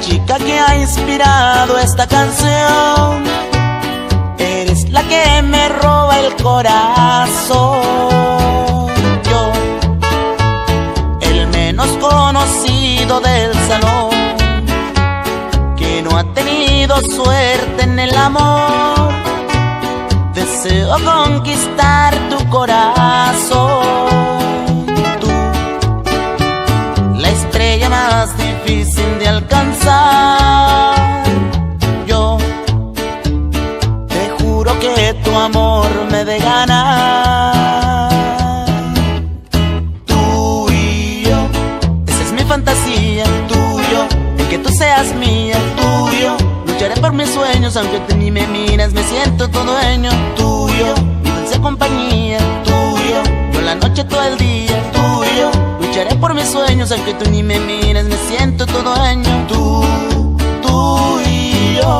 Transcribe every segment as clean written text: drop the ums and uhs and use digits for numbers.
chica que ha inspirado esta canción. Eres la que me roba el corazón. Yo, el menos conocido del salón, que no ha tenido suerte en el amor. Deseo conquistar tu corazón. Tú, la estrella más difícil de alcanzar. Yo te juro que tu amor me de ganar. Tú y yo, esa es mi fantasía. Tú y yo, el que tú seas mía. Tú y yo, lucharé por mis sueños, aunque tú ni me miras, me siento tu dueño. Tú y yo, mi dulce compañía. Tú y yo la noche todo el día. Tú y yo, lucharé por mis sueños, aunque tú ni me miras, me siento tu dueño. Tú y yo.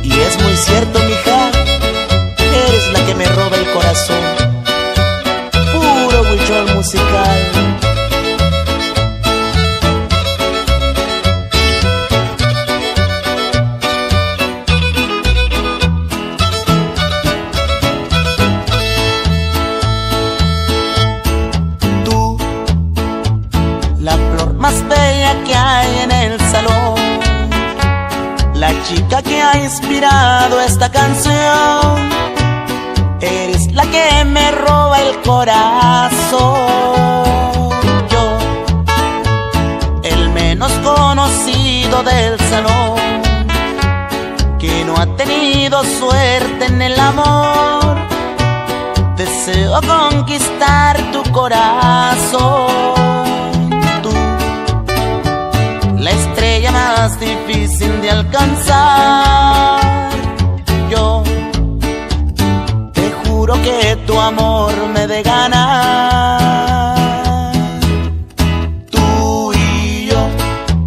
Y es muy cierto, mija, eres la que me roba el corazón. Puro huichol musical. La flor más bella que hay en el salón, la chica que ha inspirado esta canción. Eres la que me roba el corazón. Yo, el menos conocido del salón, que no ha tenido suerte en el amor. Deseo conquistar tu corazón. La estrella más difícil de alcanzar. Yo te juro que tu amor me de ganar. Tú y yo,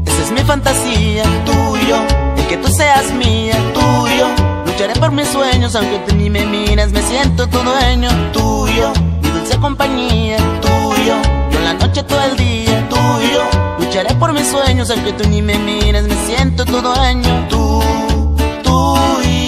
esa es mi fantasía. Tú y yo, el que tú seas mía. Tú y yo, lucharé por mis sueños, aunque tú ni me miras, me siento tu dueño. Tú y yo, mi dulce compañía. Tú y yo la noche todo el día. Tú y yo, lucharé por mis sueños, aunque tú ni me miras, me siento tu dueño. Tú y